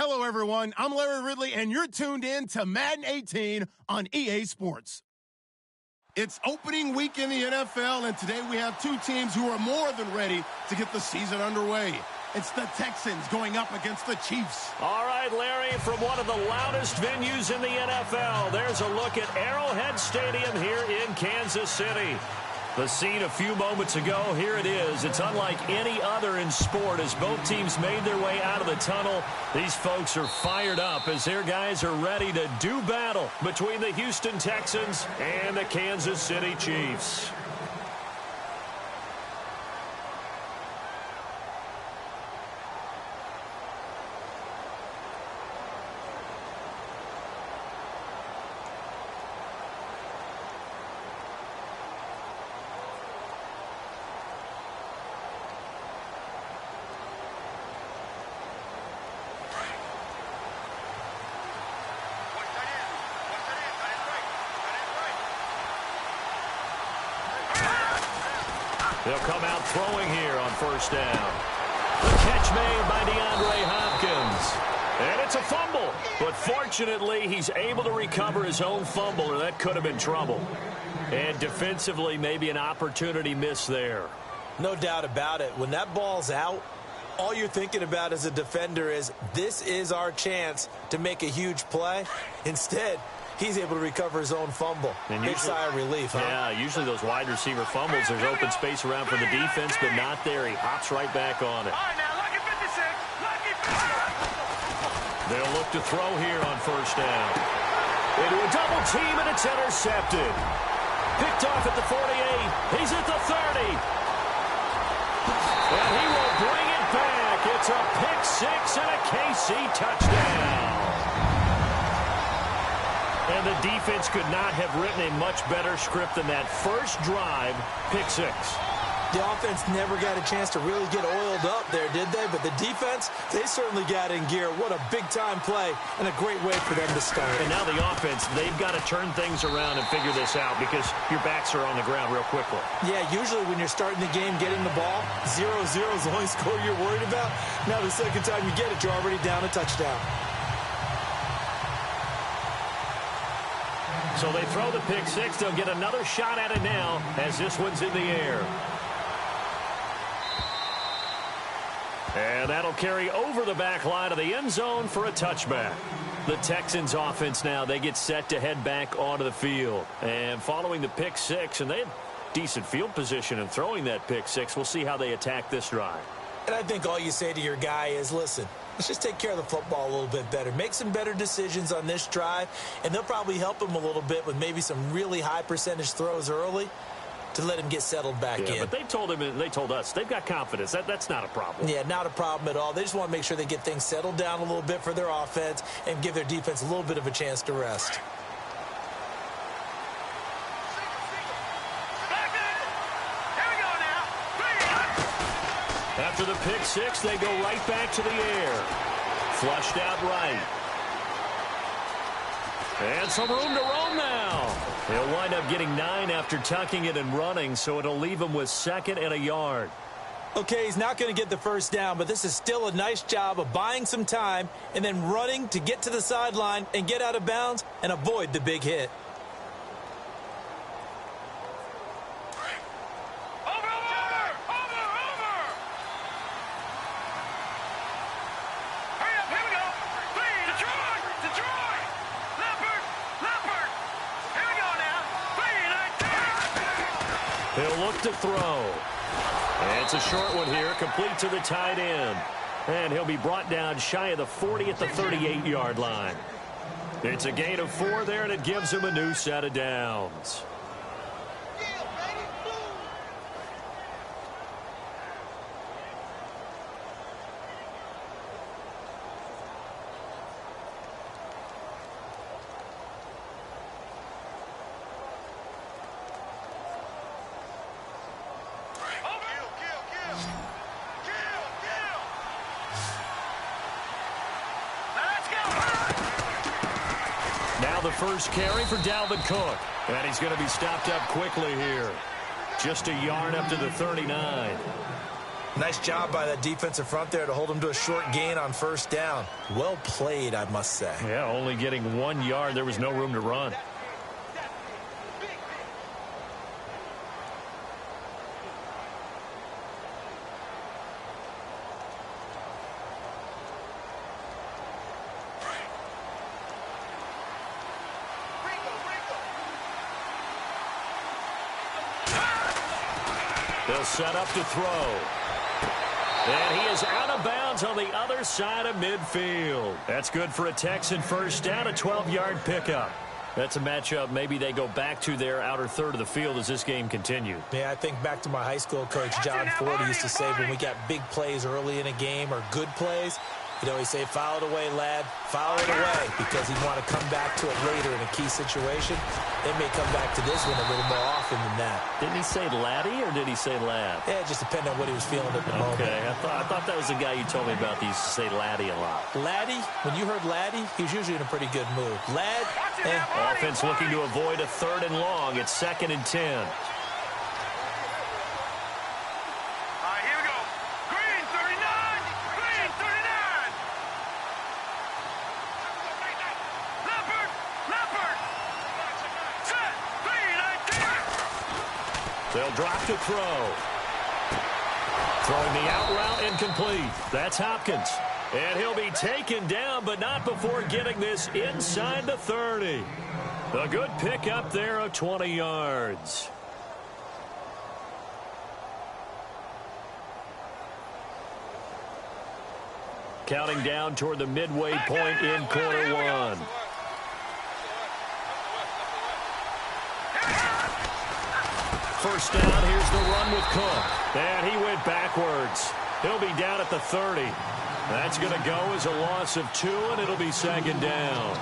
Hello, everyone. I'm Larry Ridley, and you're tuned in to Madden 18 on EA Sports. It's opening week in the NFL, and today we have two teams who are more than ready to get the season underway. It's the Texans going up against the Chiefs. All right, Larry, from one of the loudest venues in the NFL, there's a look at Arrowhead Stadium here in Kansas City. The scene a few moments ago, here it is. It's unlike any other in sport as both teams made their way out of the tunnel. These folks are fired up as their guys are ready to do battle between the Houston Texans and the Kansas City Chiefs. They'll come out throwing here on first down. The catch made by DeAndre Hopkins. And it's a fumble. But fortunately, he's able to recover his own fumble, or that could have been trouble. And defensively, maybe an opportunity missed there. No doubt about it. When that ball's out, all you're thinking about as a defender is, this is our chance to make a huge play. Instead, he's able to recover his own fumble. And big sigh of relief, huh? Yeah, usually those wide receiver fumbles, there's open space around for the defense, but not there. He hops right back on it. All right, now, lucky 56. Lucky 56. They'll look to throw here on first down. Into a double team, and it's intercepted. Picked off at the 48. He's at the 30. And he will bring it back. It's a pick six and a KC touchdown. And the defense could not have written a much better script than that first drive, pick six. The offense never got a chance to really get oiled up there, did they? But the defense, they certainly got in gear. What a big-time play and a great way for them to start. And now the offense, they've got to turn things around and figure this out because your backs are on the ground real quickly. Yeah, usually when you're starting the game, getting the ball, 0-0 is the only score you're worried about. Now the second time you get it, you're already down a touchdown. So they throw the pick six. They'll get another shot at it now as this one's in the air. And that'll carry over the back line of the end zone for a touchback. The Texans offense now, they get set to head back onto the field. And following the pick six, and they had decent field position in throwing that pick six. We'll see how they attack this drive. And I think all you say to your guy is, listen, let's just take care of the football a little bit better. Make some better decisions on this drive, and they'll probably help him a little bit with maybe some really high percentage throws early to let him get settled back in. But they told him, and they told us, they've got confidence. That's not a problem. Yeah, not a problem at all. They just want to make sure they get things settled down a little bit for their offense and give their defense a little bit of a chance to rest. After the pick six, they go right back to the air. Flushed out right. And some room to roam now. He'll wind up getting 9 after tucking it and running, so it'll leave him with 2nd and a yard. Okay, he's not going to get the first down, but this is still a nice job of buying some time and then running to get to the sideline and get out of bounds and avoid the big hit. He'll look to throw. And it's a short one here, complete to the tight end. And he'll be brought down shy of the 40 at the 38-yard line. It's a gain of 4 there, and it gives him a new set of downs. The first carry for Dalvin Cook. And he's going to be stopped up quickly here. Just a yard up to the 39. Nice job by that defensive front there to hold him to a short gain on first down. Well played, I must say. Yeah, only getting 1 yard. There was no room to run. They'll set up to throw. And he is out of bounds on the other side of midfield. That's good for a Texan first down, a 12-yard pickup. That's a matchup maybe they go back to their outer third of the field as this game continues. Yeah, I think back to my high school coach, John Ford, who used to say when we got big plays early in a game or good plays, he'd always say, foul it away, lad, foul it away, because he'd want to come back to it later in a key situation. They may come back to this one a little more often than that. Didn't he say laddie or did he say lad? Yeah, it just depended on what he was feeling at the moment. Okay, I thought that was the guy you told me about. He used to say laddie a lot. Laddie, when you heard laddie, he was usually in a pretty good mood. Lad, Offense looking to avoid a 3rd and long. It's 2nd and 10. They'll drop to throw. Throwing the out route incomplete. That's Hopkins. And he'll be taken down, but not before getting this inside the 30. A good pickup there of 20 yards. Counting down toward the midway point in quarter one. First down, here's the run with Cook. And he went backwards. He'll be down at the 30. That's going to go as a loss of 2, and it'll be 2nd down.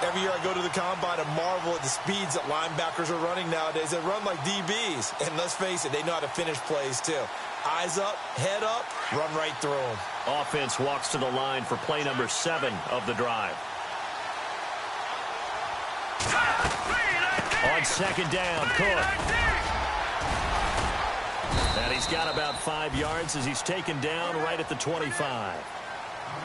Every year I go to the combine and marvel at the speeds that linebackers are running nowadays. They run like DBs. And let's face it, they know how to finish plays too. Eyes up, head up, run right through them. Offense walks to the line for play number 7 of the drive. On 2nd down, Cook. And he's got about 5 yards as he's taken down right at the 25.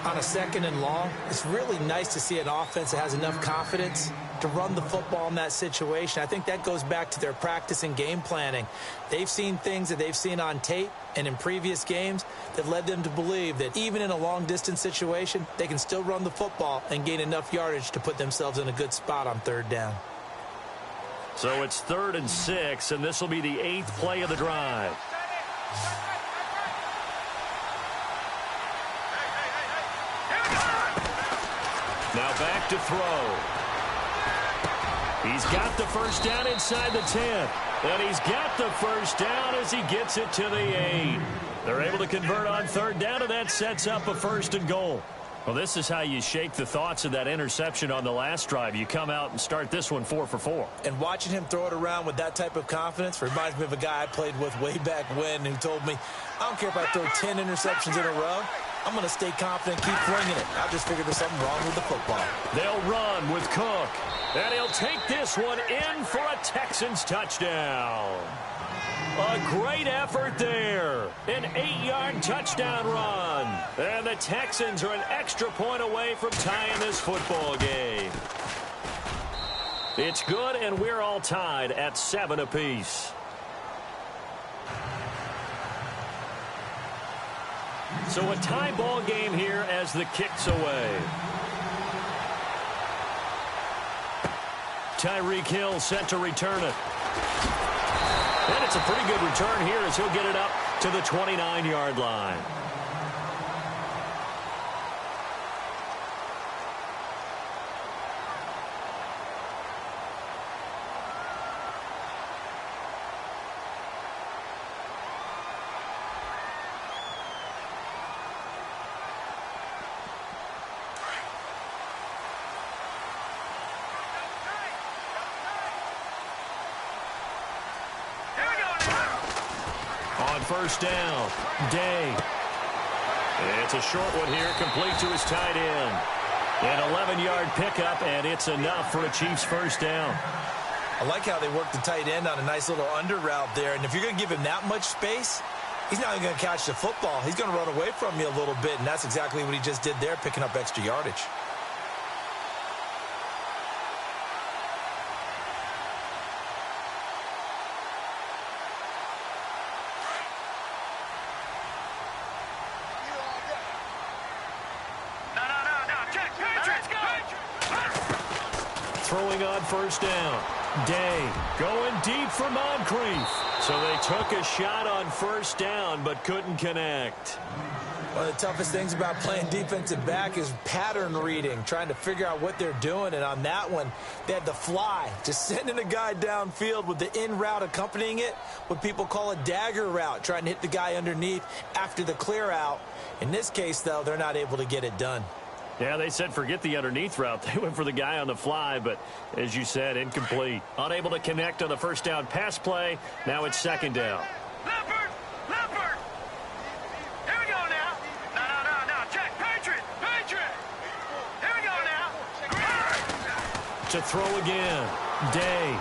On a 2nd and long, it's really nice to see an offense that has enough confidence to run the football in that situation. I think that goes back to their practice and game planning. They've seen things that they've seen on tape and in previous games that led them to believe that even in a long-distance situation, they can still run the football and gain enough yardage to put themselves in a good spot on 3rd down. So it's 3rd and 6, and this will be the 8th play of the drive. Now back to throw. He's got the first down inside the 10. And he's got the first down as he gets it to the 8. They're able to convert on 3rd down, and that sets up a 1st and goal. Well, this is how you shake the thoughts of that interception on the last drive. You come out and start this one 4 for 4. And watching him throw it around with that type of confidence reminds me of a guy I played with way back when who told me, I don't care if I throw 10 interceptions in a row. I'm going to stay confident, keep flinging it. I just figured there's something wrong with the football. They'll run with Cook. And he'll take this one in for a Texans touchdown. A great effort there. An 8-yard touchdown run. And the Texans are an extra point away from tying this football game. It's good, and we're all tied at 7 apiece. So a tie ball game here as the kick's away. Tyreek Hill set to return it. And it's a pretty good return here as he'll get it up to the 29-yard line. On first down, Day. It's a short one here, complete to his tight end. An 11-yard pickup, and it's enough for a Chiefs first down. I like how they work the tight end on a nice little under route there. And if you're going to give him that much space, He's not even going to catch the football. He's going to run away from you a little bit, and that's exactly what he just did there, picking up extra yardage. Throwing on first down. Day going deep for Moncrief. So they took a shot on first down but couldn't connect. One of the toughest things about playing defensive back is pattern reading, trying to figure out what they're doing. And on that one, they had the fly, just sending a guy downfield with the in route accompanying it, what people call a dagger route, trying to hit the guy underneath after the clear out. In this case, though, they're not able to get it done. Yeah, they said forget the underneath route. They went for the guy on the fly, but as you said, incomplete. Unable to connect on the first down pass play. Now it's second down. Leopard! Leopard! Here we go now. No. Check. Patriot! Here we go now. To throw again. Day.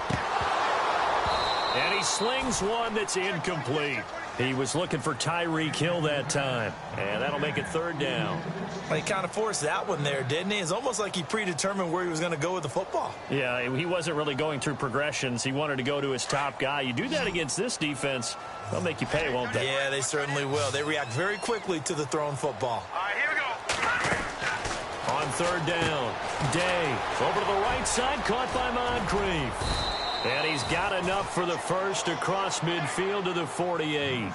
And he slings one that's incomplete. He was looking for Tyreek Hill that time. And that'll make it third down. Well, he kind of forced that one there, didn't he? It's almost like he predetermined where he was going to go with the football. Yeah, he wasn't really going through progressions. He wanted to go to his top guy. You do that against this defense, they'll make you pay, won't they? Yeah, they certainly will. They react very quickly to the thrown football. All right, here we go. On third down, Day over to the right side, caught by Moncrief. And he's got enough for the first across midfield to the 48.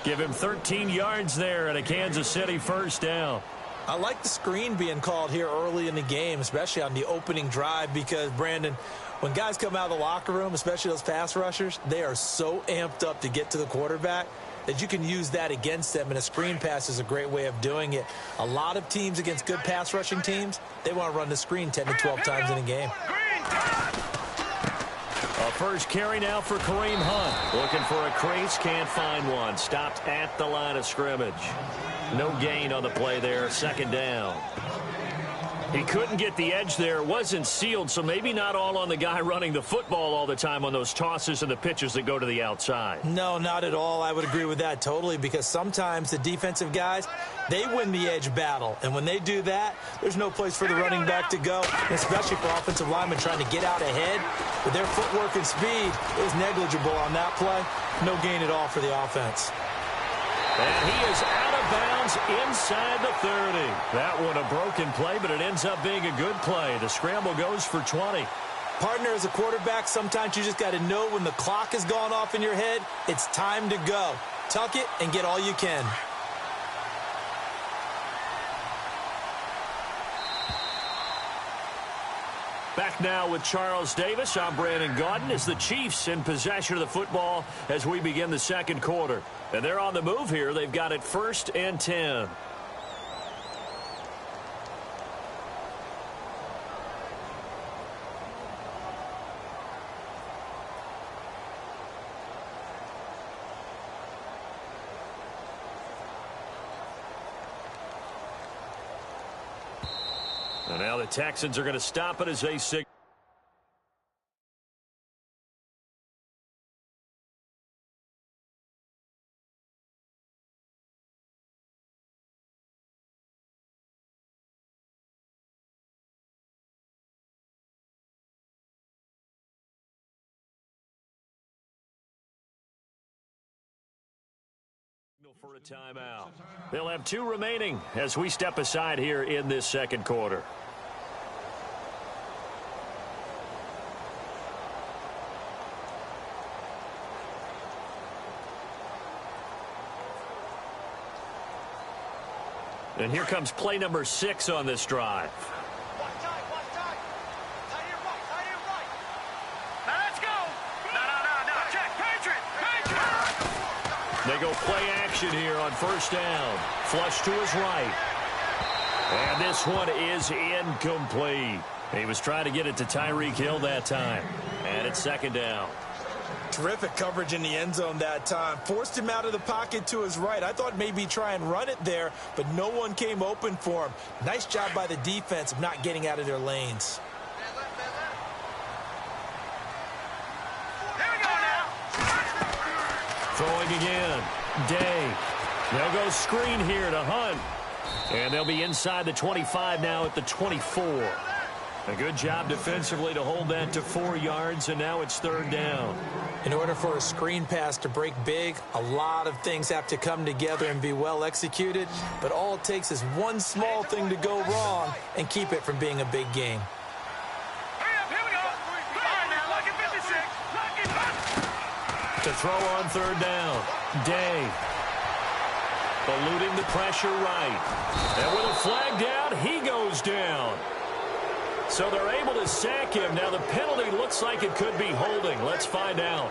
Give him 13 yards there and a Kansas City first down. I like the screen being called here early in the game, especially on the opening drive, because, Brandon, when guys come out of the locker room, especially those pass rushers, they are so amped up to get to the quarterback that you can use that against them, and a screen pass is a great way of doing it. A lot of teams against good pass rushing teams, they want to run the screen 10 to 12 times in a game. A first carry now for Kareem Hunt. Looking for a crease, can't find one. Stopped at the line of scrimmage. No gain on the play there, second down. He couldn't get the edge there, wasn't sealed, so maybe not all on the guy running the football all the time on those tosses and the pitches that go to the outside. No, not at all. I would agree with that totally, because sometimes the defensive guys, they win the edge battle. And when they do that, there's no place for the running back to go, especially for offensive linemen trying to get out ahead. With their footwork and speed, it was negligible on that play. No gain at all for the offense. And he is out of bounds inside the 30. That one a broken play, but it ends up being a good play. The scramble goes for 20. Partner, as a quarterback, sometimes you just got to know when the clock has gone off in your head, it's time to go. Tuck it and get all you can. Back now with Charles Davis. I'm Brandon Gaudin as the Chiefs in possession of the football as we begin the second quarter. And they're on the move here. They've got it 1st and 10. And now the Texans are going to stop it as they signal. For a timeout. They'll have 2 remaining as we step aside here in this second quarter. And here comes play number 6 on this drive. They go play action here on first down. Flush to his right. And this one is incomplete. He was trying to get it to Tyreek Hill that time. And it's second down. Terrific coverage in the end zone that time. Forced him out of the pocket to his right. I thought maybe try and run it there, but no one came open for him. Nice job by the defense of not getting out of their lanes. Throwing again. Day. They'll go screen here to Hunt. And they'll be inside the 25 now at the 24. A good job defensively to hold that to 4 yards, and now it's 3rd down. In order for a screen pass to break big, a lot of things have to come together and be well executed, but all it takes is one small thing to go wrong and keep it from being a big game. Hurry up, here we go. All right, now, lock it 56. Lock it up. To throw on 3rd down. Day. Eluding the pressure right. And with a flag down, he goes down. So they're able to sack him. Now the penalty looks like it could be holding. Let's find out.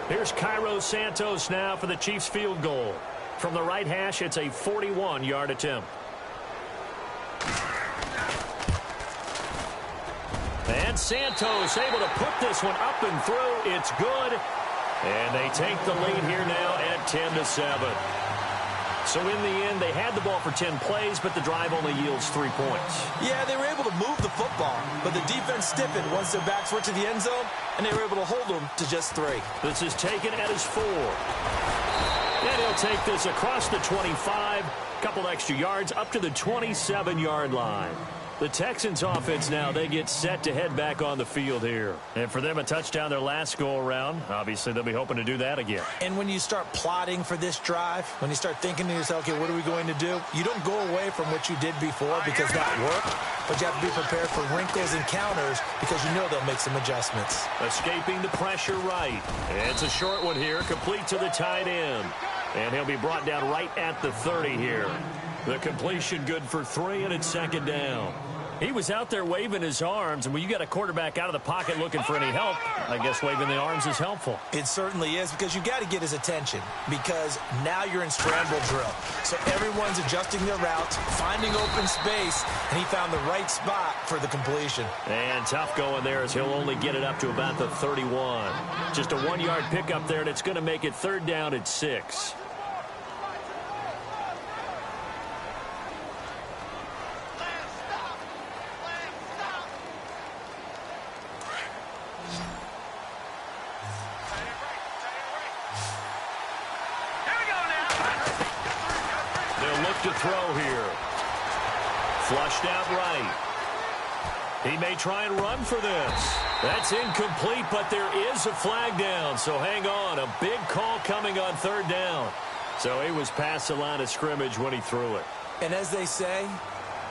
Here's Cairo Santos now for the Chiefs field goal. From the right hash, it's a 41-yard attempt. And Santos able to put this one up and through. It's good. And they take the lead here now at 10-7. So in the end, they had the ball for 10 plays, but the drive only yields 3 points. Yeah, they were able to move the football, but the defense stiffened once their backs were to the end zone, and they were able to hold them to just 3. This is taken at his 4. And he'll take this across the 25, couple extra yards up to the 27-yard line. The Texans offense now, they get set to head back on the field here. And for them, a touchdown their last go-around. Obviously, they'll be hoping to do that again. And when you start plotting for this drive, when you start thinking to yourself, okay, what are we going to do? You don't go away from what you did before because that worked, but you have to be prepared for wrinkles and counters because you know they'll make some adjustments. Escaping the pressure right. It's a short one here, complete to the tight end. And he'll be brought down right at the 30 here. The completion good for 3, and it's 2nd down. He was out there waving his arms, and when you got a quarterback out of the pocket looking for any help, I guess waving the arms is helpful. It certainly is, because you got to get his attention, because now you're in scramble drill. So everyone's adjusting their routes, finding open space, and he found the right spot for the completion. And tough going there as he'll only get it up to about the 31. Just a 1-yard pickup there, and it's going to make it 3rd down at 6. To throw here. Flushed out right. He may try and run for this. That's incomplete, but there is a flag down, so hang on. A big call coming on 3rd down. So he was past the line of scrimmage when he threw it. And as they say,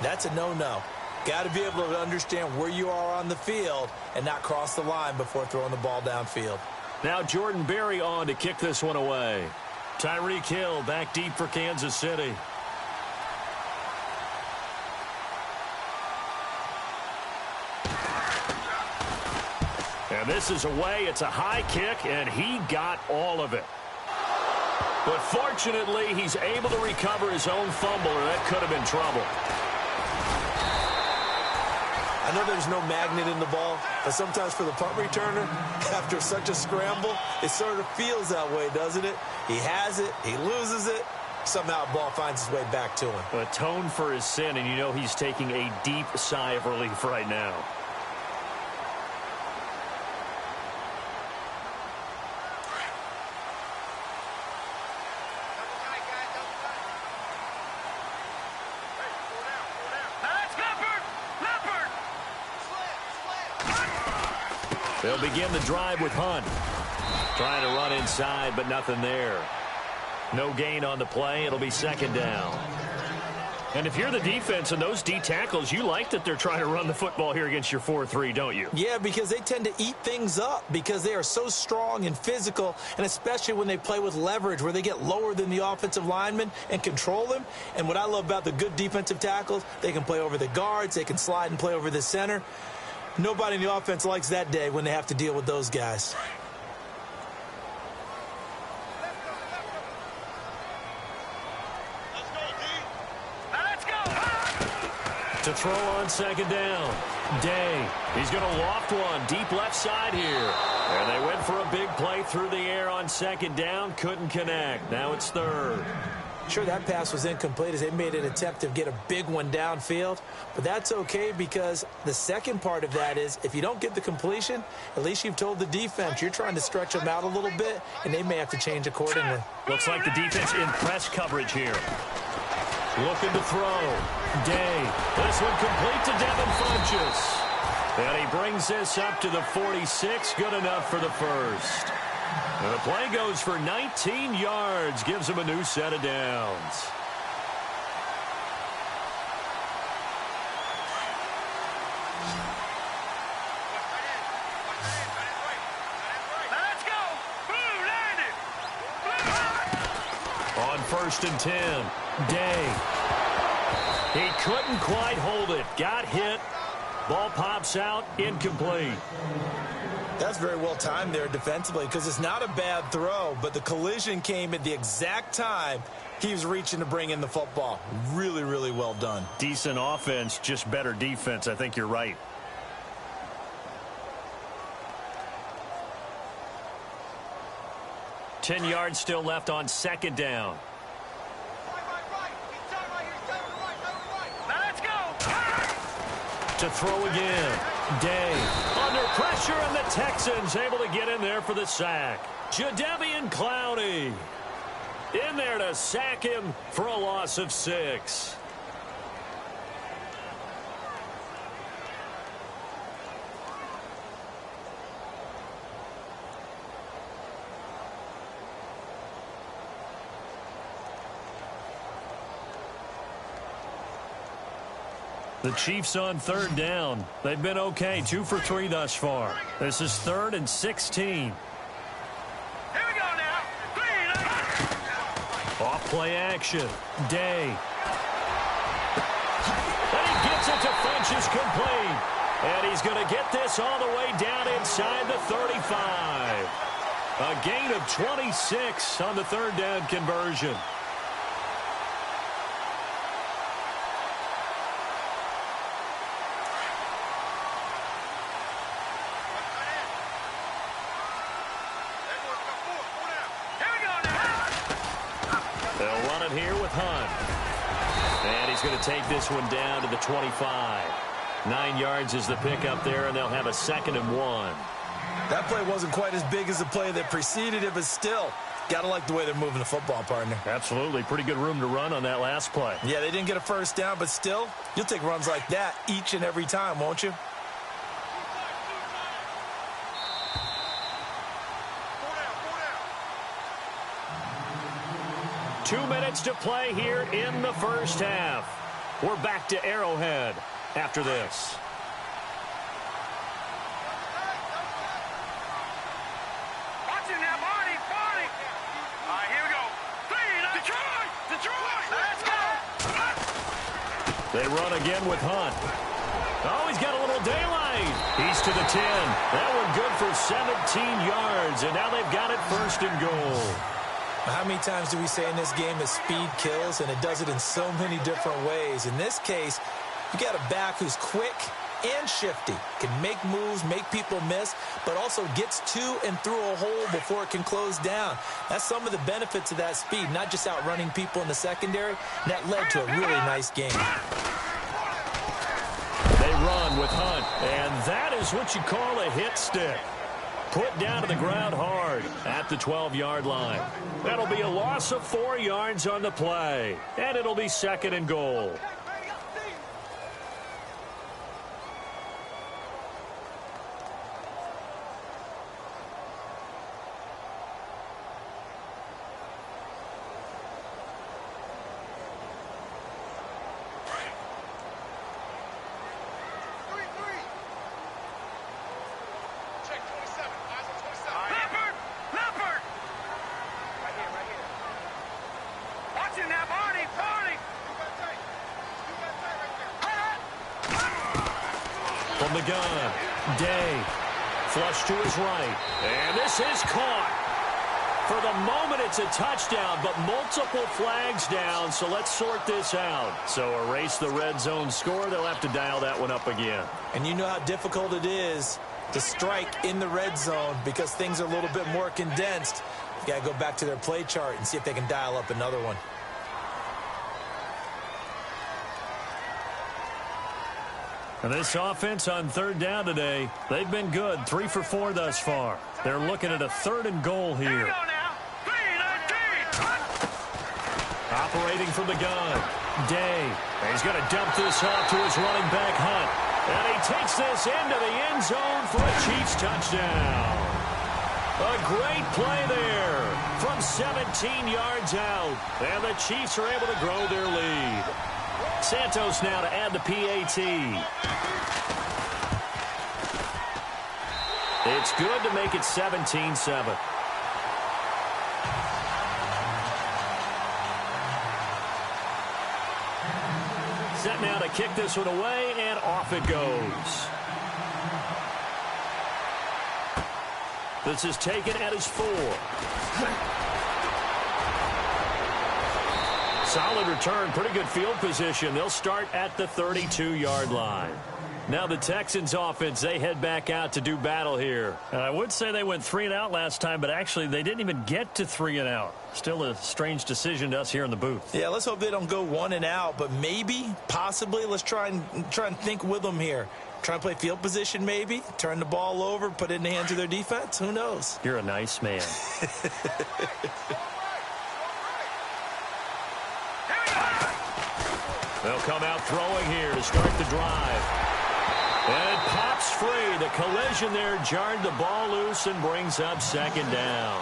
that's a no-no. Got to be able to understand where you are on the field and not cross the line before throwing the ball downfield. Now Jordan Berry on to kick this one away. Tyreek Hill back deep for Kansas City. And this is away. It's a high kick, and he got all of it. But fortunately, he's able to recover his own fumble, or that could have been trouble. I know there's no magnet in the ball, but sometimes for the punt returner, after such a scramble, it sort of feels that way, doesn't it? He has it, he loses it, somehow the ball finds its way back to him. Atone for his sin, and you know he's taking a deep sigh of relief right now. They'll begin the drive with Hunt. Trying to run inside, but nothing there. No gain on the play. It'll be 2nd down. And if you're the defense and those D tackles, you like that they're trying to run the football here against your 4-3, don't you? Yeah, because they tend to eat things up because they are so strong and physical, and especially when they play with leverage where they get lower than the offensive linemen and control them. And what I love about the good defensive tackles, they can play over the guards, they can slide and play over the center. Nobody in the offense likes that day when they have to deal with those guys. To throw on 2nd down. Day. He's going to loft one deep left side here. And they went for a big play through the air on 2nd down. Couldn't connect. Now it's 3rd. Sure, that pass was incomplete as they made an attempt to get a big one downfield, but that's okay because the second part of that is if you don't get the completion, at least you've told the defense you're trying to stretch them out a little bit, and they may have to change accordingly. Looks like the defense in press coverage here. Looking to throw. Day. This one complete to Devin Funchess. And he brings this up to the 46. Good enough for the first. And the play goes for 19 yards. Gives him a new set of downs. Let's go. Blue landed. Blue. On 1st and 10. Day. He couldn't quite hold it. Got hit. Ball pops out. Incomplete. That's very well timed there defensively because it's not a bad throw, but the collision came at the exact time he was reaching to bring in the football. Really, really well done. Decent offense, just better defense. I think you're right. Ten yards still left on 2nd down. Let's go. To throw again. Day under pressure, and the Texans able to get in there for the sack. Jadeveon Clowney in there to sack him for a loss of 6. The Chiefs on 3rd down. They've been okay. 2 for 3 thus far. This is 3rd and 16. Here we go now. Off play action. Day. And he gets it to Funchess complete. And he's going to get this all the way down inside the 35. A gain of 26 on the 3rd down conversion. Here with Hunt. And he's going to take this one down to the 25. 9 yards is the pickup there, and they'll have a 2nd and 1. That play wasn't quite as big as the play that preceded it, but still, got to like the way they're moving the football, partner. Absolutely. Pretty good room to run on that last play. Yeah, they didn't get a first down, but still, you'll take runs like that each and every time, won't you? 2 minutes to play here in the first half. We're back to Arrowhead after this. Watching that body. All right, here we go. Detroit. Let's go. They run again with Hunt. Oh, he's got a little daylight. He's to the 10. That one good for 17 yards, and now they've got it 1st and goal. How many times do we say in this game that speed kills, and it does it in so many different ways? In this case, you got a back who's quick and shifty, can make moves, make people miss, but also gets to and through a hole before it can close down. That's some of the benefits of that speed, not just outrunning people in the secondary. And that led to a really nice game. They run with Hunt, and that is what you call a hit stick. Put down to the ground hard at the 12-yard line. That'll be a loss of 4 yards on the play, and it'll be 2nd and goal. From the gun, Day, flush to his right, and this is caught. For the moment, it's a touchdown, but multiple flags down, so let's sort this out. So erase the red zone score. They'll have to dial that one up again. And you know how difficult it is to strike in the red zone because things are a little bit more condensed. You got to go back to their play chart and see if they can dial up another one. And this offense on third down today, they've been good. 3 for 4 thus far. They're looking at a 3rd and goal here. Here we go now. 3-19. Operating from the gun. Day. He's going to dump this off to his running back, Hunt. And he takes this into the end zone for a Chiefs touchdown. A great play there from 17 yards out. And the Chiefs are able to grow their lead. Santos now to add the PAT. It's good to make it 17-7. Set now to kick this one away, and off it goes. This is taken at his 4. Solid return, pretty good field position. They'll start at the 32-yard line. Now the Texans offense, they head back out to do battle here. I would say they went 3 and out last time, but actually they didn't even get to 3 and out. Still a strange decision to us here in the booth. Yeah, let's hope they don't go 1 and out, but maybe, possibly, let's try and think with them here. Try and play field position maybe, turn the ball over, put it in the hands of their defense. Who knows? You're a nice man. They'll come out throwing here to start the drive. And it pops free. The collision there jarred the ball loose and brings up 2nd down.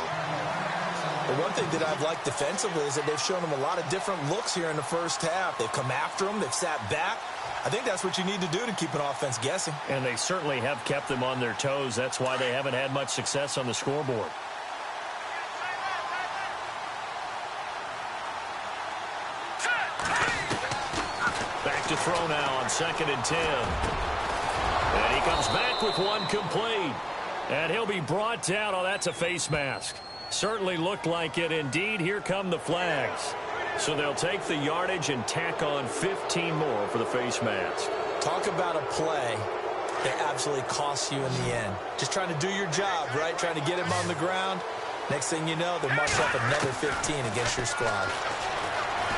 The one thing that I've liked defensively is that they've shown them a lot of different looks here in the first half. They've come after them. They've sat back. I think that's what you need to do to keep an offense guessing. And they certainly have kept them on their toes. That's why they haven't had much success on the scoreboard. Back to throw now on 2nd and 10. And he comes back with one complete. And he'll be brought down. Oh, that's a face mask. Certainly looked like it. Indeed, here come the flags. So they'll take the yardage and tack on 15 more for the face mask. Talk about a play that absolutely costs you in the end. Just trying to do your job, right? Trying to get him on the ground. Next thing you know, they're marked up another 15 against your squad.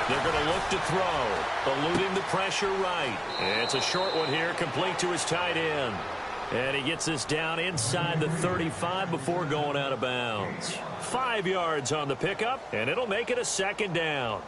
They're going to look to throw, eluding the pressure right. It's a short one here, complete to his tight end. And he gets this down inside the 35 before going out of bounds. 5 yards on the pickup, and it'll make it a 2nd down.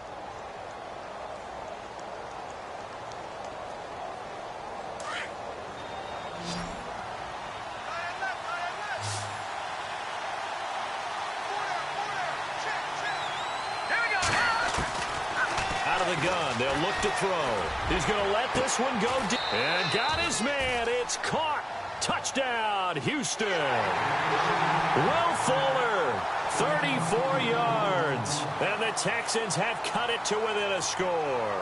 Out of the gun, they'll look to throw. He's going to let this one go deep. And got his man. It's caught. Touchdown, Houston. Will Fuller, 34 yards. And the Texans have cut it to within a score.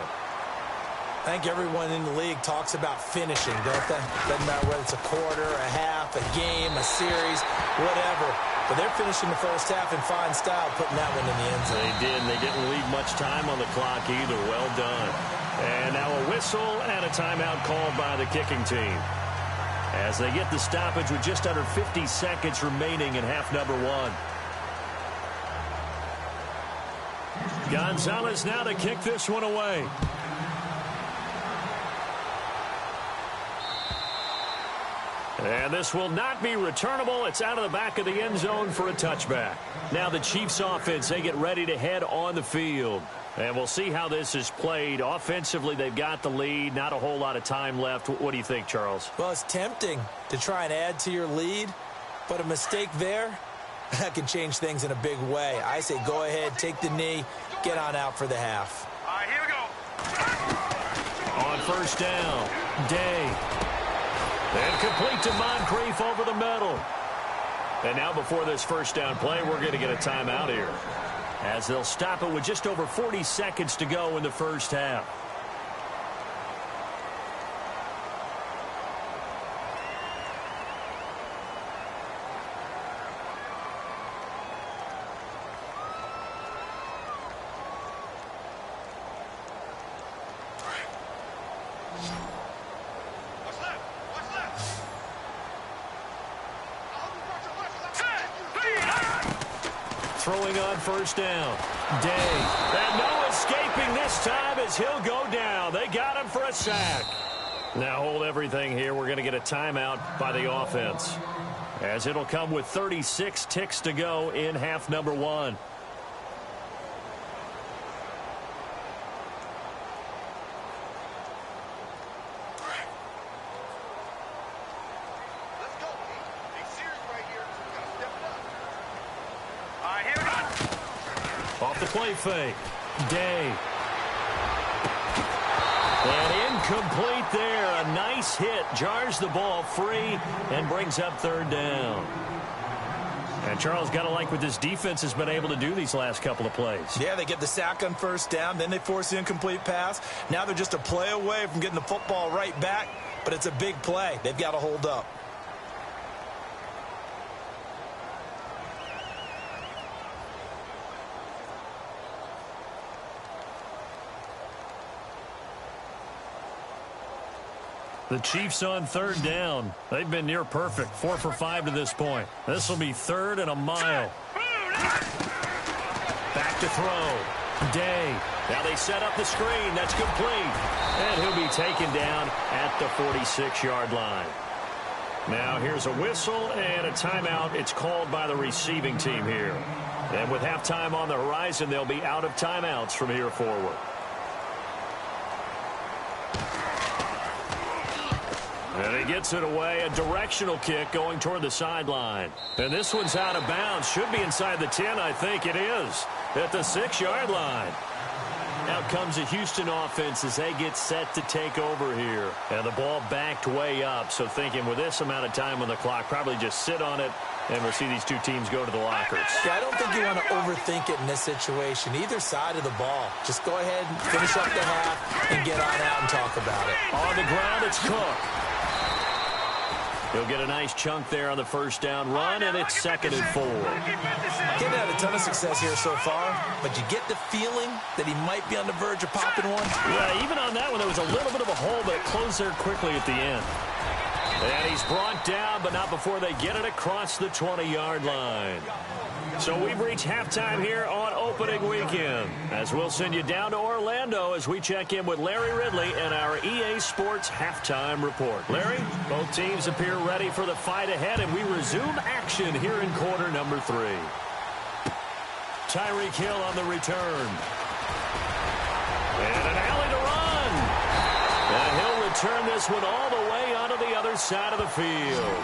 I think everyone in the league talks about finishing, don't they? Doesn't matter whether it's a quarter, a half, a game, a series, whatever. But they're finishing the first half in fine style, putting that one in the end zone. They did, and they didn't leave much time on the clock either. Well done. And now a whistle and a timeout called by the kicking team, as they get the stoppage with just under 50 seconds remaining in half number 1. Gonzalez now to kick this one away. And this will not be returnable. It's out of the back of the end zone for a touchback. Now the Chiefs offense, they get ready to head on the field. And we'll see how this is played. Offensively, they've got the lead. Not a whole lot of time left. What do you think, Charles? Well, it's tempting to try and add to your lead, but a mistake there, that can change things in a big way. I say go ahead, take the knee, get on out for the half. All right, here we go. On first down, Day. And complete to Moncrief over the middle. And now before this first down play, we're going to get a timeout here, as they'll stop it with just over 40 seconds to go in the first half. Throwing on first down. Day. And no escaping this time as he'll go down. They got him for a sack. Now hold everything here. We're going to get a timeout by the offense, as it'll come with 36 ticks to go in half number 1. Off the play fake. Day. And incomplete there. A nice hit. Jars the ball free and brings up third down. And Charles, got to like what this defense has been able to do these last couple of plays. Yeah, they get the sack on first down. Then they force the incomplete pass. Now they're just a play away from getting the football right back. But it's a big play. They've got to hold up. The Chiefs on third down. They've been near perfect. 4 for 5 to this point. This will be third and a mile. Back to throw. Day. Now they set up the screen. That's complete. And he'll be taken down at the 46-yard line. Now here's a whistle and a timeout. It's called by the receiving team here. And with halftime on the horizon, they'll be out of timeouts from here forward. And he gets it away. A directional kick going toward the sideline. And this one's out of bounds. Should be inside the 10, I think it is. At the 6-yard line. Out comes the Houston offense as they get set to take over here. And the ball backed way up. So thinking with this amount of time on the clock, probably just sit on it. And we'll see these two teams go to the lockers. Yeah, I don't think you want to overthink it in this situation. Either side of the ball. Just go ahead and finish up the half and get on out and talk about it. On the ground, it's Cook. He'll get a nice chunk there on the first down run, and it's 2nd and 4. He's had a ton of success here so far, but you get the feeling that he might be on the verge of popping one. Yeah, even on that one, there was a little bit of a hole, but it closed there quickly at the end. And he's brought down, but not before they get it across the 20-yard line. So we've reached halftime here on opening weekend, as we'll send you down to Orlando as we check in with Larry Ridley and our EA Sports halftime report. Larry, both teams appear ready for the fight ahead, and we resume action here in quarter number 3. Tyreek Hill on the return. And an alley to run. And he'll return this one all the way onto the other side of the field.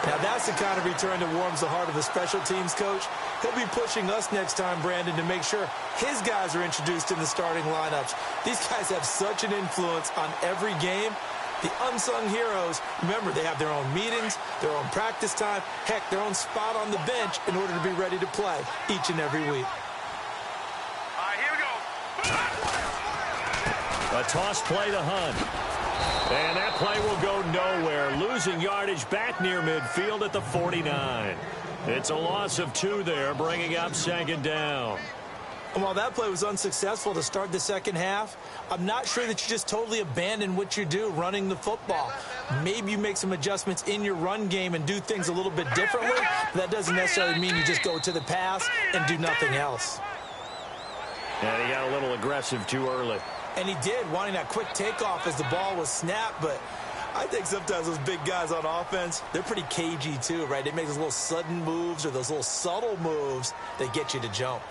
Now that's the kind of return that warms the heart of a special teams coach. He'll be pushing us next time, Brandon, to make sure his guys are introduced in the starting lineups. These guys have such an influence on every game. The unsung heroes, remember, they have their own meetings, their own practice time, heck, their own spot on the bench in order to be ready to play each and every week. All right, here we go. A toss play to Hunt. And that play will go nowhere. Losing yardage back near midfield at the 49. It's a loss of 2 there, bringing up 2nd down. And while that play was unsuccessful to start the second half, I'm not sure that you just totally abandon what you do running the football. Maybe you make some adjustments in your run game and do things a little bit differently. That doesn't necessarily mean you just go to the pass and do nothing else. And he got a little aggressive too early. And he did, wanting that quick takeoff as the ball was snapped. But I think sometimes those big guys on offense, they're pretty cagey too, right? They make those little sudden moves or those little subtle moves that get you to jump.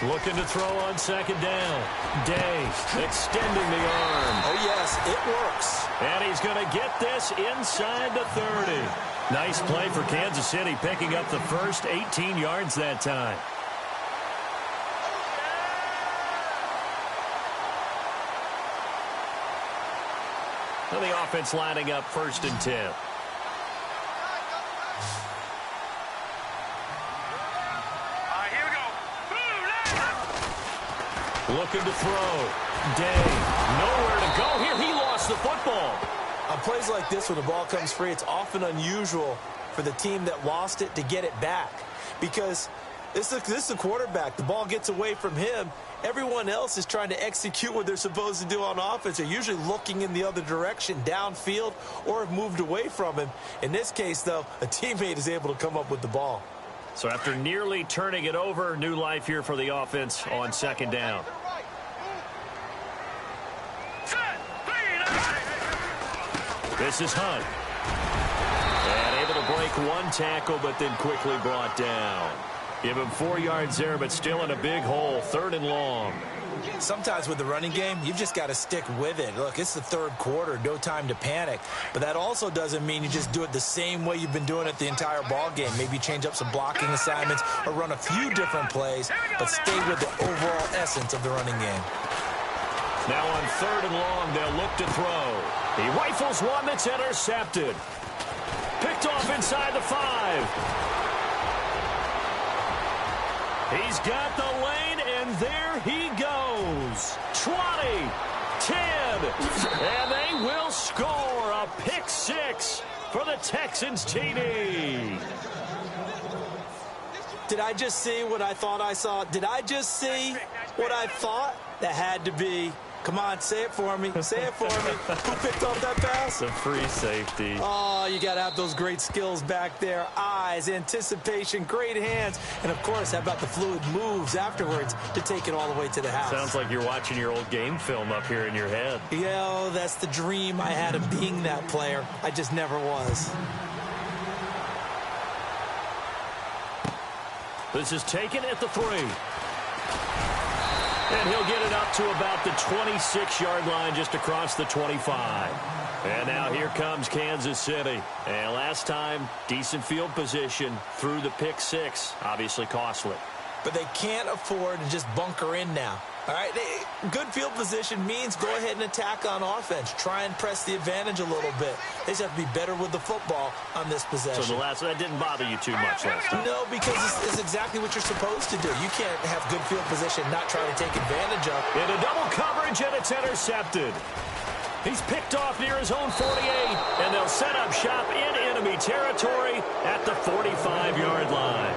Looking to throw on 2nd down. Day extending the arm. Oh, yes, it works. And he's going to get this inside the 30. Nice play for Kansas City, picking up the first 18 yards that time. And the offense lining up 1st and 10. Looking to throw. Day. Nowhere to go here. He lost the football. On plays like this, when the ball comes free, it's often unusual for the team that lost it to get it back. Because This is the quarterback. The ball gets away from him. Everyone else is trying to execute what they're supposed to do on offense. They're usually looking in the other direction, downfield, or have moved away from him. In this case, though, a teammate is able to come up with the ball. So after nearly turning it over, new life here for the offense on second down. This is Hunt. And able to break one tackle, but then quickly brought down. Give him 4 yards there, but still in a big hole, 3rd and long. Sometimes with the running game, you've just got to stick with it. Look, it's the 3rd quarter, no time to panic. But that also doesn't mean you just do it the same way you've been doing it the entire ball game. Maybe change up some blocking assignments or run a few different plays, but stay with the overall essence of the running game. Now on 3rd and long, they'll look to throw. He rifles one that's intercepted. Picked off inside the 5. He's got the lane, and there he goes. 20, 10, and they will score a pick 6 for the Texans TD. Did I just see what I thought I saw? Did I just see what I thought? That had to be. Come on, say it for me. Say it for me. Who picked off that pass? The free safety. Oh, you got to have those great skills back there. Eyes, anticipation, great hands. And, of course, how about the fluid moves afterwards to take it all the way to the house? Sounds like you're watching your old game film up here in your head. Yeah, that's the dream I had of being that player. I just never was. This is taken at the 3. And he'll get it up to about the 26-yard line just across the 25. And now here comes Kansas City. And last time, decent field position through the pick 6. Obviously costly. But they can't afford to just bunker in now. All right, good field position means go ahead and attack on offense. Try and press the advantage a little bit. They just have to be better with the football on this possession. So that didn't bother you too much last time? No, because it's exactly what you're supposed to do. You can't have good field position, not try to take advantage of. In a double coverage, and it's intercepted. He's picked off near his own 48, and they'll set up shop in enemy territory at the 45-yard line.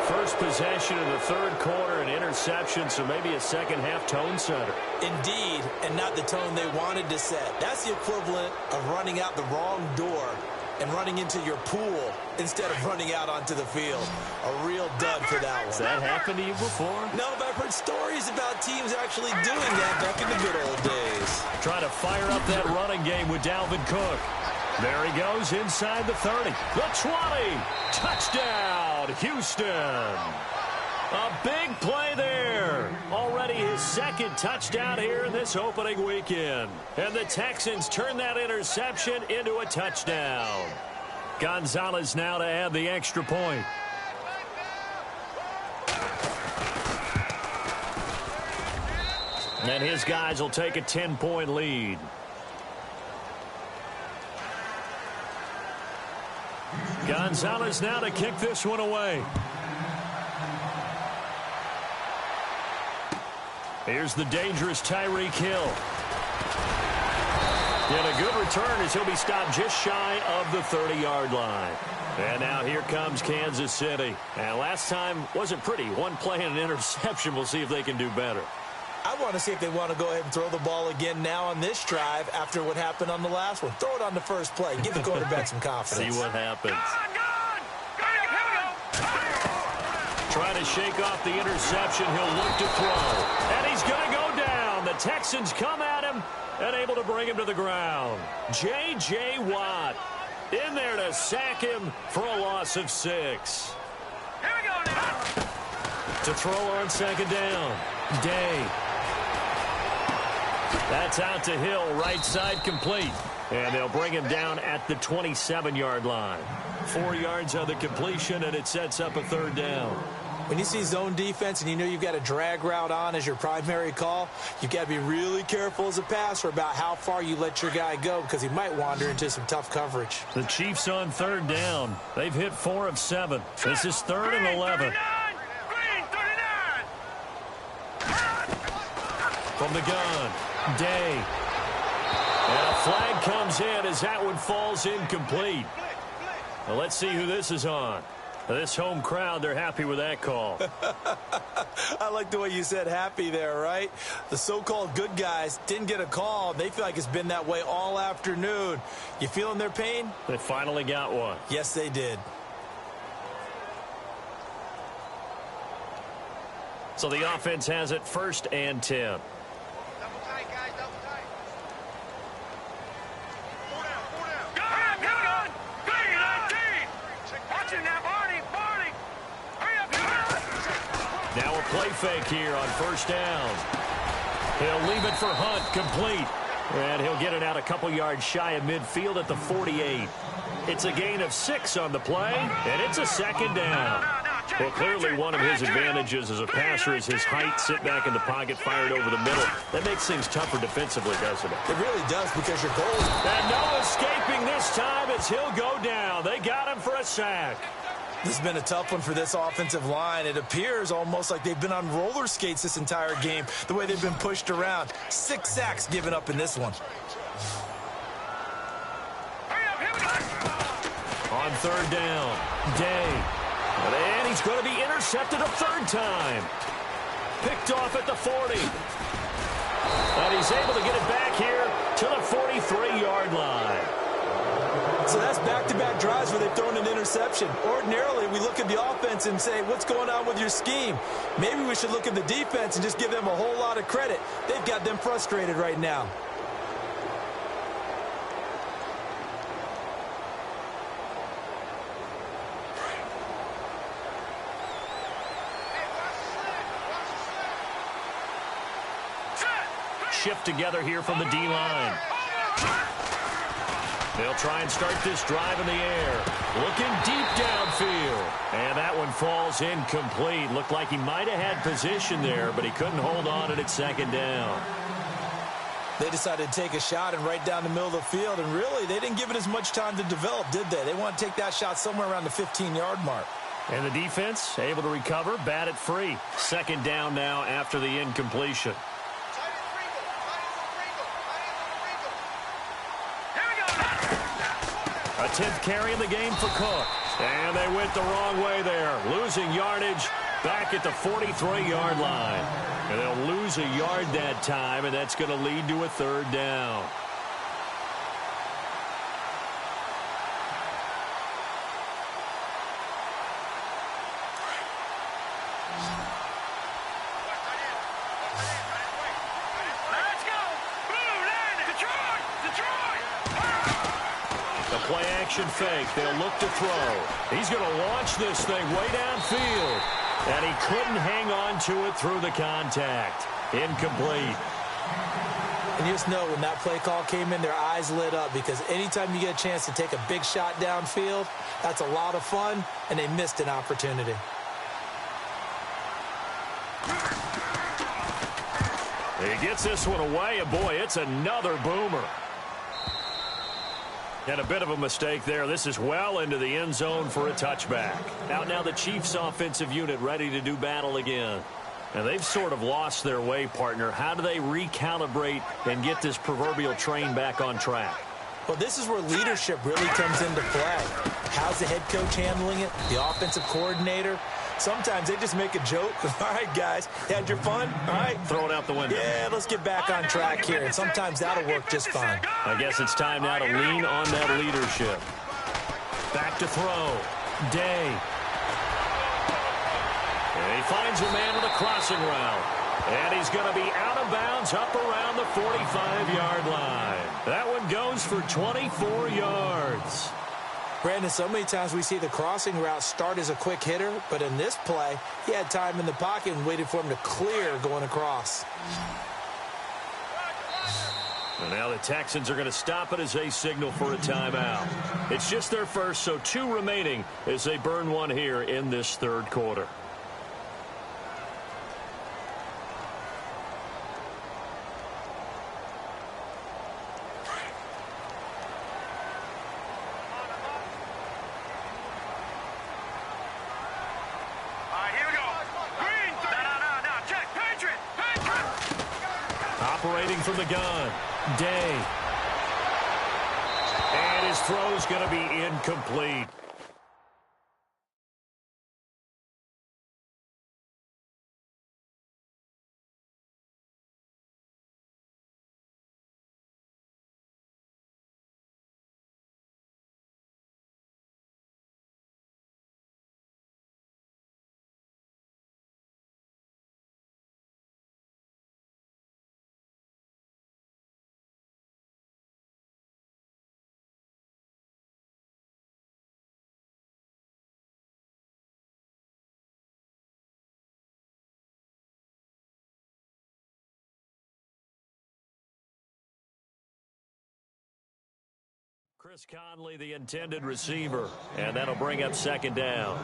First possession in the 3rd quarter, an interception, so maybe a second-half tone setter. Indeed, and not the tone they wanted to set. That's the equivalent of running out the wrong door and running into your pool instead of running out onto the field. A real dud for that one. Has that happened to you before? No, but I've heard stories about teams actually doing that back in the good old days. Trying to fire up that running game with Dalvin Cook. There he goes inside the 30. The 20. Touchdown, Houston. A big play there. Already his 2nd touchdown here in this opening weekend. And the Texans turn that interception into a touchdown. Gonzalez now to add the extra point. And his guys will take a 10-point lead. Gonzalez now to kick this one away. Here's the dangerous Tyreek Hill. And a good return as he'll be stopped just shy of the 30-yard line. And now here comes Kansas City. And last time wasn't pretty. One play and an interception. We'll see if they can do better. I want to see if they want to go ahead and throw the ball again now on this drive after what happened on the last one. Throw it on the first play. Give the quarterback some confidence. See what happens. Trying to shake off the interception. He'll look to throw. And he's going to go down. The Texans come at him and able to bring him to the ground. J.J. Watt in there to sack him for a loss of 6. Here we go now. To throw on 2nd down. Day. That's out to Hill, right side complete. And they'll bring him down at the 27-yard line. 4 yards on the completion, and it sets up a 3rd down. When you see zone defense and you know you've got a drag route on as your primary call, you've got to be really careful as a passer about how far you let your guy go because he might wander into some tough coverage. The Chiefs on 3rd down. They've hit 4 of 7. This is 3rd and 11. From the gun, Day. And a flag comes in as that one falls incomplete. Well, let's see who this is on. This home crowd, they're happy with that call. I like the way you said happy there, right? The so-called good guys didn't get a call. They feel like it's been that way all afternoon. You feeling their pain? They finally got one. Yes, they did. So the offense has it 1st and 10. Double tight, guys, double tight. 4 down, 4 down. Go on, go on. 3-19. Watching that, Barney, Barney. Hurry up, hurry up. Now a play fake here on 1st down. He'll leave it for Hunt, complete. And he'll get it out a couple yards shy of midfield at the 48. It's a gain of 6 on the play, and it's a 2nd down. Well, clearly one of his advantages as a passer is his height, sit back in the pocket, fired over the middle. That makes things tougher defensively, doesn't it? It really does, because your goal is... And no escaping this time as he'll go down. They got him for a sack. This has been a tough one for this offensive line. It appears almost like they've been on roller skates this entire game, the way they've been pushed around. 6 sacks given up in this one. On 3rd down, Day. And he's going to be intercepted a 3rd time. Picked off at the 40. And he's able to get it back here to the 43-yard line. So that's back-to-back drives where they've thrown an interception. Ordinarily, we look at the offense and say, what's going on with your scheme? Maybe we should look at the defense and just give them a whole lot of credit. They've got them frustrated right now. Shift together here from the D-line. They'll try and start this drive in the air. Looking deep downfield. And that one falls incomplete. Looked like he might have had position there, but he couldn't hold on at 2nd down. They decided to take a shot and right down the middle of the field, and really, they didn't give it as much time to develop, did they? They want to take that shot somewhere around the 15-yard mark. And the defense able to recover, bat it free. 2nd down now after the incompletion. A 10th carry in the game for Cook. And they went the wrong way there. Losing yardage back at the 43-yard line. And they'll lose a yard that time, and that's going to lead to a 3rd down. Let's go. Blue line. Detroit. Detroit. Play action fake. They'll look to throw. He's going to launch this thing way downfield. And he couldn't hang on to it through the contact. Incomplete. And you just know when that play call came in, their eyes lit up, because anytime you get a chance to take a big shot downfield, that's a lot of fun, and they missed an opportunity. He gets this one away, and boy, it's another boomer. And a bit of a mistake there. This is well into the end zone for a touchback. Out now the Chiefs offensive unit ready to do battle again. And they've sort of lost their way, partner. How do they recalibrate and get this proverbial train back on track? Well, this is where leadership really comes into play. How's the head coach handling it? The offensive coordinator? Sometimes they just make a joke. All right, guys, had your fun? All right. Throw it out the window. Yeah, let's get back on track here. And sometimes that'll work just fine. I guess it's time now to lean on that leadership. Back to throw. Day. And he finds a man with a crossing route. And he's going to be out of bounds up around the 45-yard line. That one goes for 24 yards. Brandon, so many times we see the crossing route start as a quick hitter, but in this play, he had time in the pocket and waited for him to clear going across. And now the Texans are going to stop it as they signal for a timeout. It's just their first, so 2 remaining as they burn one here in this 3rd quarter. Operating from the gun, Day. And his throw's going to be incomplete. Chris Conley, the intended receiver, and that'll bring up second down.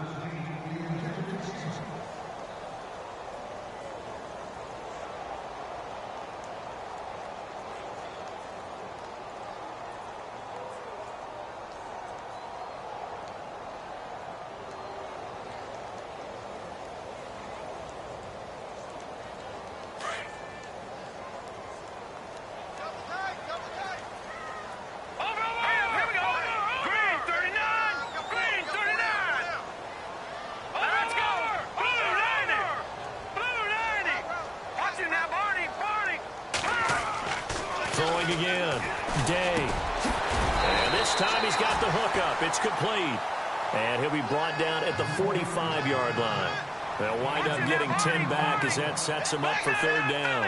Throwing again. Day. And this time he's got the hookup. It's complete. And he'll be brought down at the 45-yard line. They'll wind up getting 10 back as that sets him up for third down.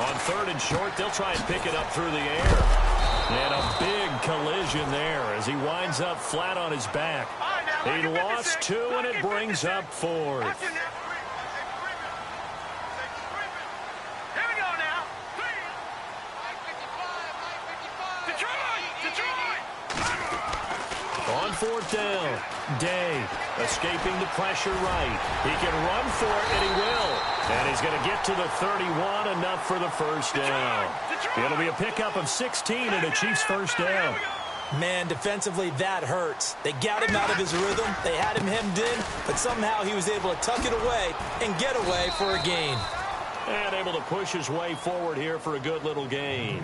On third and short, they'll try and pick it up through the air. And a big collision there as he winds up flat on his back. He lost 2, and it brings up 4th. On fourth down, Day escaping the pressure right. He can run for it, and he will. And he's going to get to the 31, enough for the first down. It'll be a pickup of 16 and a Chiefs first down. Man, defensively, that hurts. They got him out of his rhythm. They had him hemmed in, but somehow he was able to tuck it away and get away for a gain. And able to push his way forward here for a good little gain.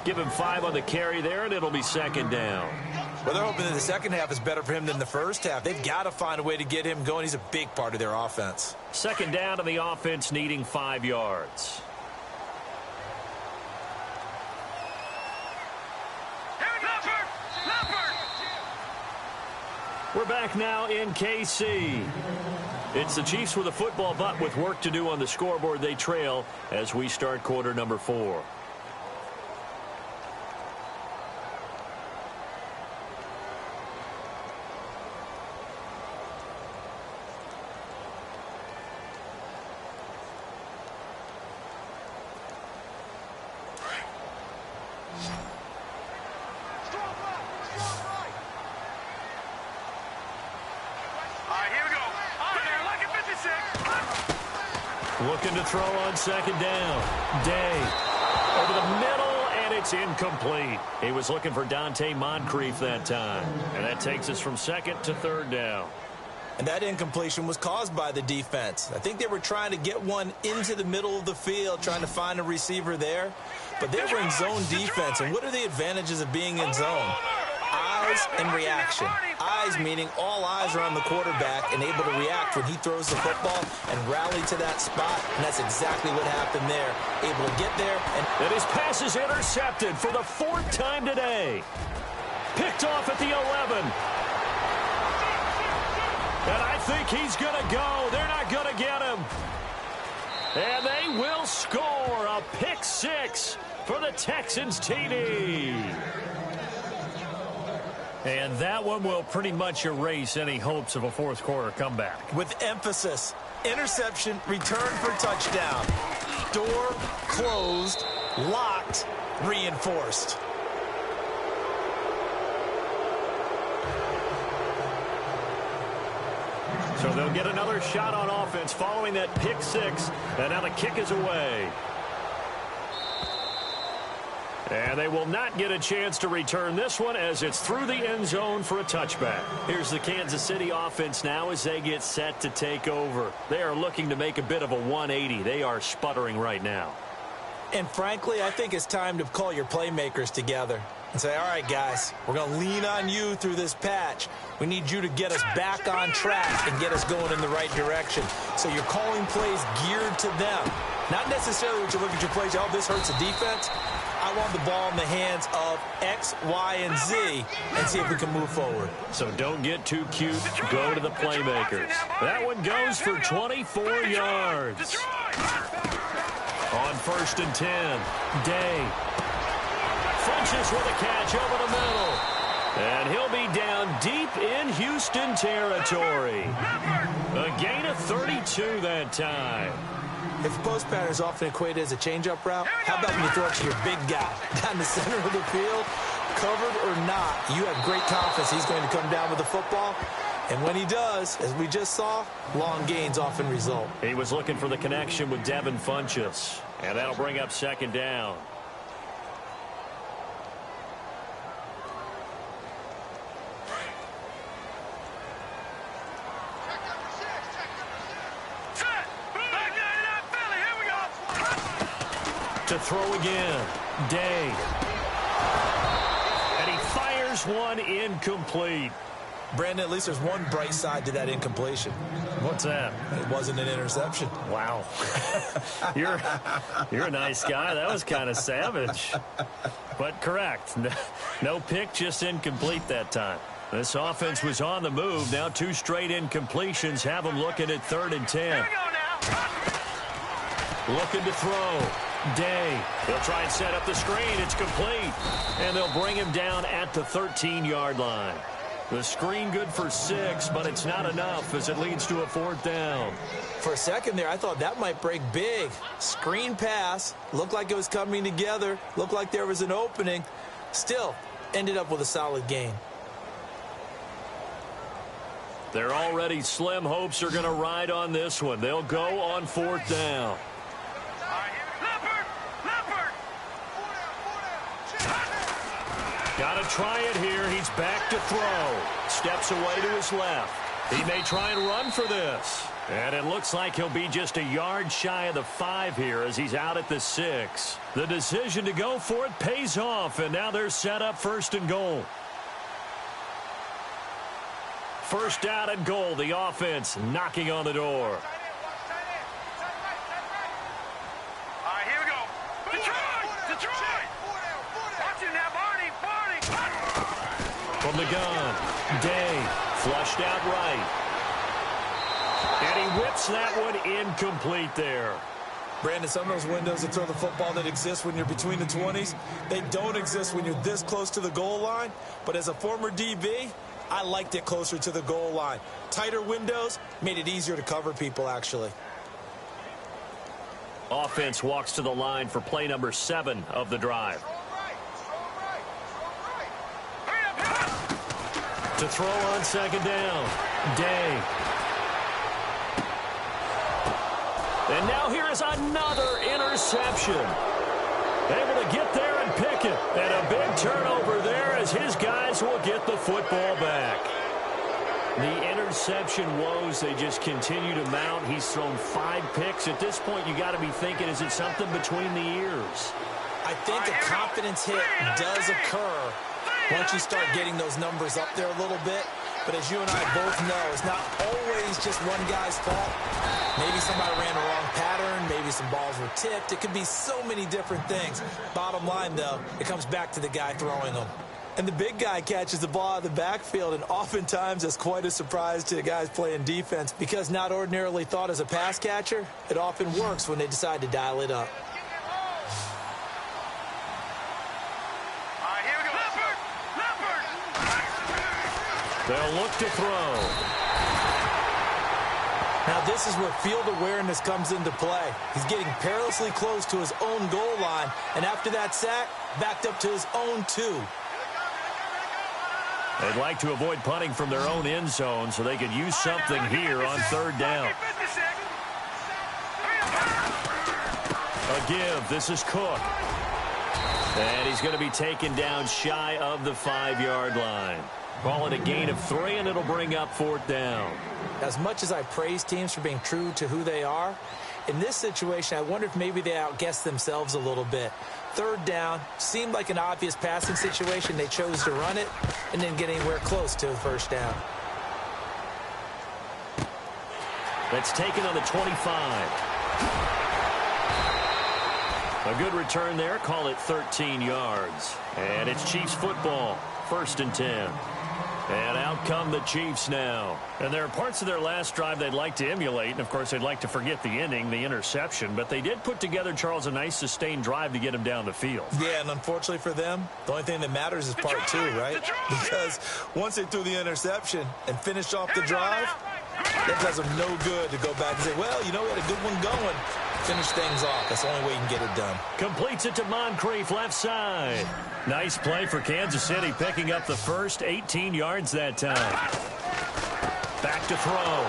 Give him 5 on the carry there, and it'll be second down. Well, they're hoping that the second half is better for him than the first half. They've got to find a way to get him going. He's a big part of their offense. Second down to the offense, needing 5 yards. We're back now in KC. It's the Chiefs with a football, but with work to do on the scoreboard. They trail as we start quarter number 4. Looking to throw on second down. Day over the middle, and it's incomplete. He was looking for Dante Moncrief that time. And that takes us from second to third down. And that incompletion was caused by the defense. I think they were trying to get one into the middle of the field, trying to find a receiver there. But they were in zone defense. And what are the advantages of being in zone? Eyes and reaction. Eyes meaning all eyes are on the quarterback and able to react when he throws the football and rally to that spot. And that's exactly what happened there. Able to get there. And his pass is intercepted for the 4th time today. Picked off at the 11. And I think he's going to go. They're not going to get him. And they will score a pick 6 for the Texans TD. And that one will pretty much erase any hopes of a fourth quarter comeback. With emphasis, interception, return for touchdown. Door closed, locked, reinforced. So they'll get another shot on offense following that pick 6. And now the kick is away. And they will not get a chance to return this one as it's through the end zone for a touchback. Here's the Kansas City offense now as they get set to take over. They are looking to make a bit of a 180. They are sputtering right now. And frankly, I think it's time to call your playmakers together and say, all right, guys, we're going to lean on you through this patch. We need you to get us back on track and get us going in the right direction. So you're calling plays geared to them. Not necessarily what you look at your plays, oh, this hurts the defense. I want the ball in the hands of X, Y, and Z and see if we can move forward. So don't get too cute. Go to the playmakers. That one goes for 24 yards. On 1st and 10, Day Funches with a catch over the middle. And he'll be down deep in Houston territory. A gain of 32 that time. If post pattern is often equated as a change-up route, how about when you throw it to your big guy down the center of the field? Covered or not, you have great confidence he's going to come down with the football. And when he does, as we just saw, long gains often result. He was looking for the connection with Devin Funchess, and that'll bring up second down. To throw again, Day. And he fires one incomplete. Brandon, at least there's one bright side to that incompletion. What's that? It wasn't an interception. Wow. You're a nice guy. That was kind of savage. But correct. No pick, just incomplete that time. This offense was on the move. Now 2 straight incompletions have them looking at 3rd and 10. Looking to throw. Day. He'll try and set up the screen. It's complete. And they'll bring him down at the 13-yard line. The screen good for 6, but it's not enough as it leads to a 4th down. For a second there, I thought that might break big. Screen pass. Looked like it was coming together. Looked like there was an opening. Still, ended up with a solid gain. Their already slim hopes are going to ride on this one. They'll go on 4th down. Got to try it here. He's back to throw. Steps away to his left. He may try and run for this. And it looks like he'll be just a yard shy of the 5 here as he's out at the 6. The decision to go for it pays off, and now they're set up 1st and goal. 1st down and goal. The offense knocking on the door. From the gun, Day, flushed out right. And he whips that one incomplete there. Brandon, some of those windows to throw the football that exist when you're between the 20s, they don't exist when you're this close to the goal line. But as a former DB, I liked it closer to the goal line. Tighter windows made it easier to cover people, actually. Offense walks to the line for play number 7 of the drive. To throw on 2nd down, Day. And now here is another interception. Able to get there and pick it. And a big turnover there as his guys will get the football back. The interception woes, they just continue to mount. He's thrown 5 picks. At this point, you got to be thinking, is it something between the ears? I think a confidence hit does occur once you start getting those numbers up there a little bit. But as you and I both know, it's not always just one guy's fault. Maybe somebody ran a wrong pattern. Maybe some balls were tipped. It could be so many different things. Bottom line, though, it comes back to the guy throwing them. And the big guy catches the ball out of the backfield, and oftentimes it's quite a surprise to the guys playing defense because not ordinarily thought as a pass catcher, it often works when they decide to dial it up. They'll look to throw. Now this is where field awareness comes into play. He's getting perilously close to his own goal line, and after that sack, backed up to his own 2. They'd like to avoid punting from their own end zone so they could use something here on 3rd down. A give. This is Cook. And he's going to be taken down shy of the 5-yard line. Call it a gain of 3, and it'll bring up 4th down. As much as I praise teams for being true to who they are, in this situation, I wonder if maybe they outguessed themselves a little bit. 3rd down, seemed like an obvious passing situation. They chose to run it and didn't get anywhere close to the 1st down. That's taken on the 25. A good return there. Call it 13 yards. And it's Chiefs football. 1st and 10. And out come the Chiefs now. And there are parts of their last drive they'd like to emulate. And, of course, they'd like to forget the ending, the interception. But they did put together, Charles, a nice sustained drive to get him down the field. Yeah, and unfortunately for them, the only thing that matters is part 2, right? Because once they threw the interception and finished off the drive, that does them no good to go back and say, well, you know, we had a good one going. Finish things off. That's the only way you can get it done. Completes it to Moncrief, left side. Nice play for Kansas City, picking up the first 18 yards that time. Back to throw.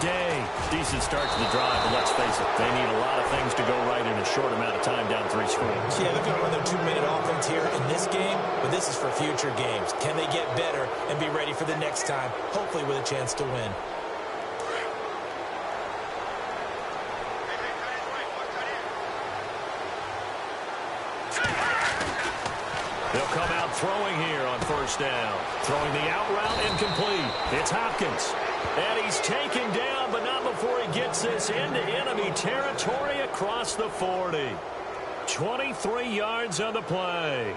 Day. Decent start to the drive, but let's face it, they need a lot of things to go right in a short amount of time down 3 screens. Yeah, they're going to run their 2-minute offense here in this game, but this is for future games. Can they get better and be ready for the next time, hopefully with a chance to win? They'll come out throwing here on first down. Throwing the out route incomplete. It's Hopkins. And he's taken down, but not before he gets this into enemy territory across the 40. 23 yards on the play.